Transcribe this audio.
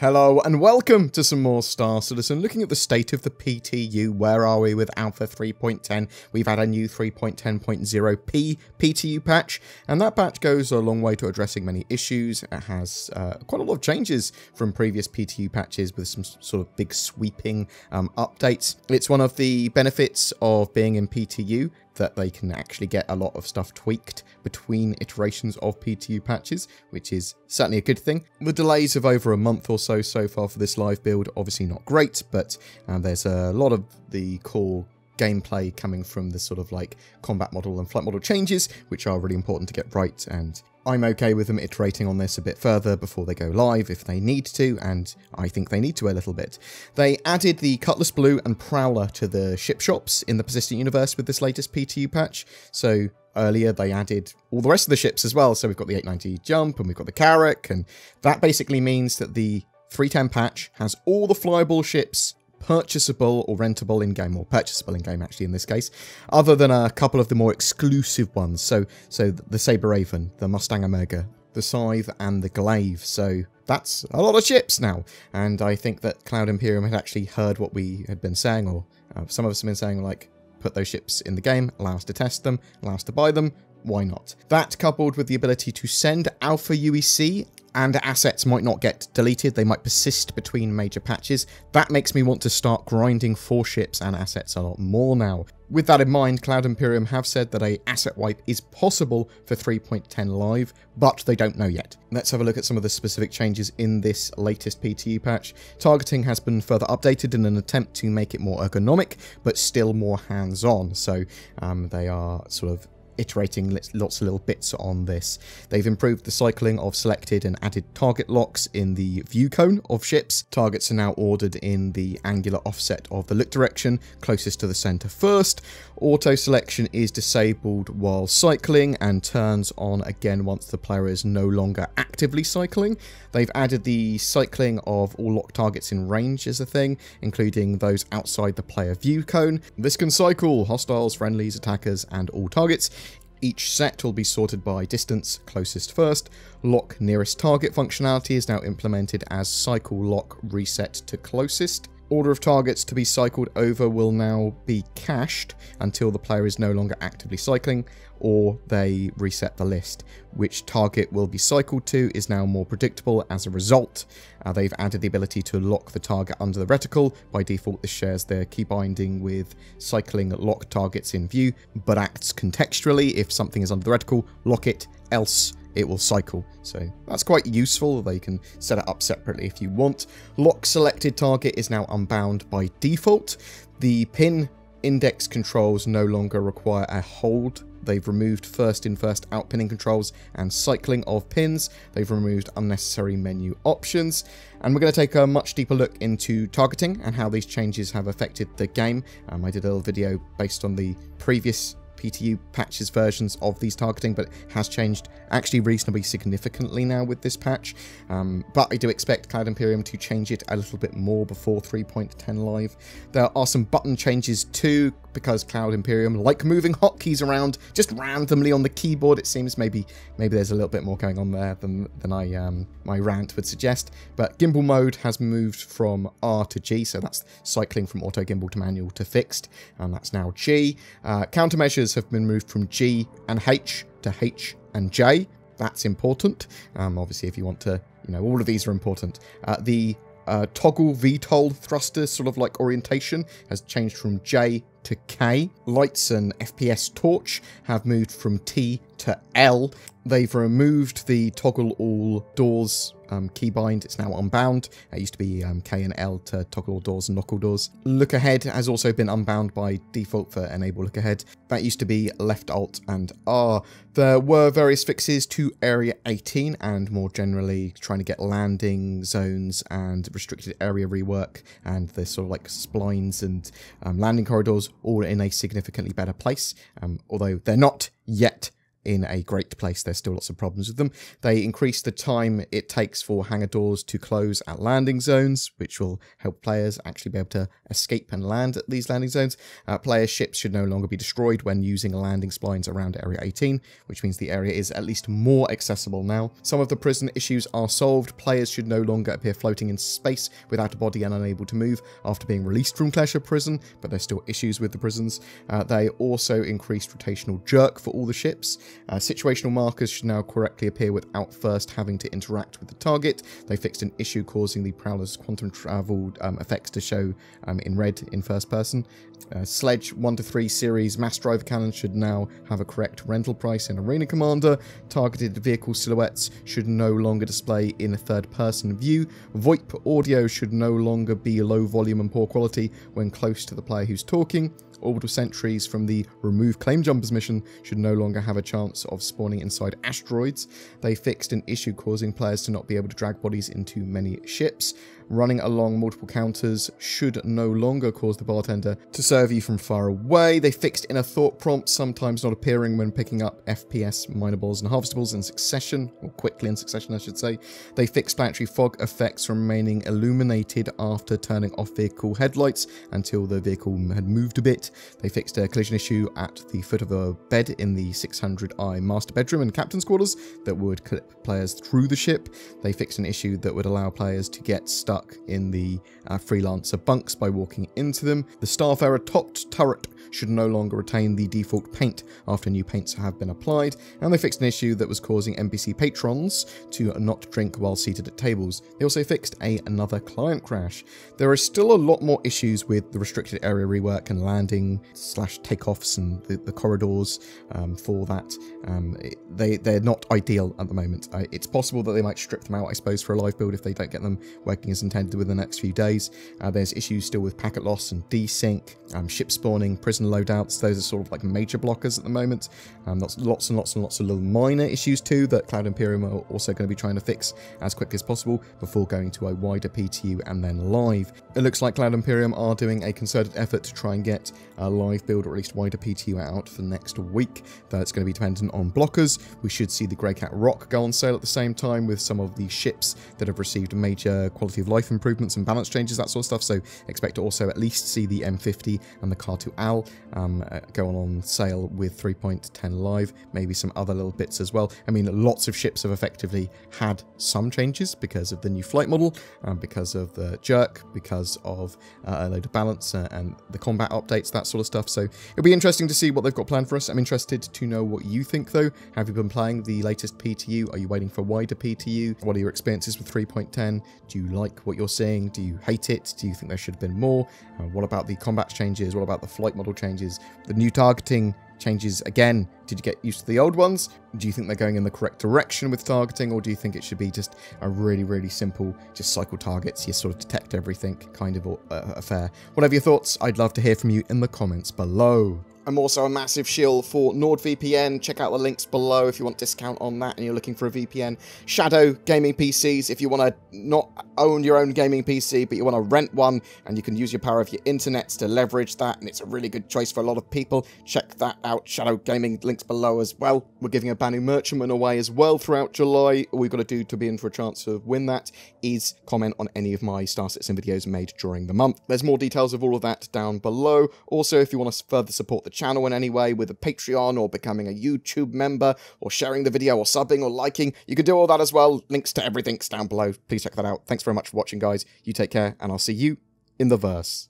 Hello and welcome to some more Star Citizen. Looking at the state of the PTU, where are we with Alpha 3.10? We've had a new 3.10.0 PTU patch, and that patch goes a long way to addressing many issues. It has quite a lot of changes from previous PTU patches with some sort of big sweeping updates. It's one of the benefits of being in PTU that they can actually get a lot of stuff tweaked between iterations of PTU patches, which is certainly a good thing. The delays of over a month or so far for this live build, obviously not great, but there's a lot of the core gameplay coming from the sort of like combat model and flight model changes, which are really important to get right, and I'm okay with them iterating on this a bit further before they go live if they need to, and I think they need to a little bit. They added the Cutlass Blue and Prowler to the ship shops in the Persistent Universe with this latest PTU patch. So earlier they added all the rest of the ships as well. So we've got the 890 Jump and we've got the Carrack, and that basically means that the 3.10 patch has all the flyable ships purchasable or rentable in-game, or purchasable in-game actually in this case, other than a couple of the more exclusive ones. So the Saber Raven, the Mustang Omega, the Scythe, and the Glaive. So that's a lot of ships now, and I think that Cloud Imperium had actually heard what we had been saying, or some of us have been saying, like, put those ships in the game, allow us to test them, allow us to buy them. Why not? That, coupled with the ability to send Alpha UEC, and assets might not get deleted, they might persist between major patches. That makes me want to start grinding for ships and assets a lot more now. With that in mind, Cloud Imperium have said that a asset wipe is possible for 3.10 live, but they don't know yet. Let's have a look at some of the specific changes in this latest PTU patch. Targeting has been further updated in an attempt to make it more ergonomic, but still more hands-on. So they are sort of iterating lots of little bits on this. They've improved the cycling of selected and added target locks in the view cone of ships. Targets are now ordered in the angular offset of the look direction, closest to the center first. Auto selection is disabled while cycling and turns on again once the player is no longer actively cycling. They've added the cycling of all lock targets in range as a thing, including those outside the player view cone. This can cycle hostiles, friendlies, attackers, and all targets. Each set will be sorted by distance, closest first. Lock nearest target functionality is now implemented as cycle lock reset to closest. Order of targets to be cycled over will now be cached until the player is no longer actively cycling, or they reset the list. Which target will be cycled to is now more predictable as a result. They've added the ability to lock the target under the reticle. By default, this shares their key binding with cycling lock targets in view, but acts contextually. If something is under the reticle, lock it, else it will cycle. So that's quite useful. They can set it up separately if you want. Lock selected target is now unbound by default. The pin index controls no longer require a hold. They've removed first in first out pinning controls and cycling of pins. They've removed unnecessary menu options. And we're going to take a much deeper look into targeting and how these changes have affected the game. I did a little video based on the previous PTU patches versions of these targeting, but it has changed actually reasonably significantly now with this patch. But I do expect Cloud Imperium to change it a little bit more before 3.10 live. There are some button changes too, because Cloud Imperium like moving hotkeys around just randomly on the keyboard. It seems maybe there's a little bit more going on there than my rant would suggest. But gimbal mode has moved from R to G, so that's cycling from auto gimbal to manual to fixed, and that's now G. Countermeasures have been moved from G and H to H and J. That's important. Obviously, if you want to, all of these are important. The toggle VTOL thruster sort of like orientation has changed from J to K. Lights and FPS torch have moved from T to L. They've removed the toggle all doors keybind. It's now unbound. It used to be K and L to toggle all doors and knock all doors. Look ahead has also been unbound by default for enable look ahead. That used to be left alt and R. There were various fixes to Area 18 and more generally trying to get landing zones and restricted area rework and the sort of like splines and landing corridors all in a significantly better place, although they're not yet in a great place. There's still lots of problems with them. They increased the time it takes for hangar doors to close at landing zones, which will help players actually be able to escape and land at these landing zones. Player ships should no longer be destroyed when using landing splines around Area 18, which means the area is at least more accessible now. Some of the prison issues are solved. Players should no longer appear floating in space without a body and unable to move after being released from Clesher Prison, but there's still issues with the prisons. They also increased rotational jerk for all the ships. Situational markers should now correctly appear without first having to interact with the target. They fixed an issue causing the Prowler's quantum travel effects to show in red in first person. Sledge 1-3 series mass driver cannon should now have a correct rental price in Arena Commander. Targeted vehicle silhouettes should no longer display in a third person view. VoIP audio should no longer be low volume and poor quality when close to the player who's talking. Orbital sentries from the Remove Claim Jumpers mission should no longer have a chance of spawning inside asteroids. They fixed an issue causing players to not be able to drag bodies into many ships. Running along multiple counters should no longer cause the bartender to serve you from far away. They fixed inner thought prompts sometimes not appearing when picking up FPS, minables and harvestables in succession, or quickly in succession I should say. They fixed planetary fog effects remaining illuminated after turning off vehicle headlights until the vehicle had moved a bit. They fixed a collision issue at the foot of a bed in the 600i master bedroom and captain's quarters that would clip players through the ship. They fixed an issue that would allow players to get stuck in the freelancer bunks by walking into them. The Starfarer topped turret should no longer retain the default paint after new paints have been applied, and they fixed an issue that was causing NPC patrons to not drink while seated at tables. They also fixed another client crash. There are still a lot more issues with the restricted area rework and landing / takeoffs and the corridors for that. They're not ideal at the moment. It's possible that they might strip them out, I suppose, for a live build if they don't get them working as intended within the next few days. There's issues still with packet loss and desync, ship spawning, prison loadouts. Those are sort of like major blockers at the moment. Lots and lots of little minor issues too that Cloud Imperium are also going to be trying to fix as quickly as possible before going to a wider PTU and then live. It looks like Cloud Imperium are doing a concerted effort to try and get a live build or at least wider PTU out for next week. That's going to be dependent on blockers. We should see the Grey Cat Rock go on sale at the same time with some of the ships that have received major quality of life improvements and balance changes, that sort of stuff. So expect to also at least see the M50 and the Car2 Al go on sale with 3.10 live, maybe some other little bits as well. I mean, lots of ships have effectively had some changes because of the new flight model, because of the jerk, because of a load of balance and the combat updates, that sort of stuff. So it'll be interesting to see what they've got planned for us. I'm interested to know what you think though. Have you been playing the latest PTU? Are you waiting for wider PTU? What are your experiences with 3.10? Do you like what you're seeing? Do you hate it? Do you think there should have been more? What about the combat changes? What about the flight model changes? The new targeting changes again? Did you get used to the old ones? Do you think they're going in the correct direction with targeting, or do you think it should be just a really simple, just cycle targets, you sort of detect everything kind of affair? Whatever your thoughts, I'd love to hear from you in the comments below. I'm also a massive shill for NordVPN. Check out the links below if you want discount on that and you're looking for a VPN. Shadow gaming PCs, if you want to not own your own gaming PC, but you want to rent one and you can use your power of your internet to leverage that, and it's a really good choice for a lot of people. Check that out. Shadow Gaming, links below as well. We're giving a Banu Merchantman away as well throughout July. All we've got to do to be in for a chance to win that is comment on any of my Star Citizen videos made during the month. There's more details of all of that down below. Also, if you want to further support the channel in any way with a Patreon or becoming a YouTube member or sharing the video or subbing or liking, you can do all that as well. Links to everything's down below. Please check that out. Thanks very much for watching, guys. You take care, and I'll see you in the verse.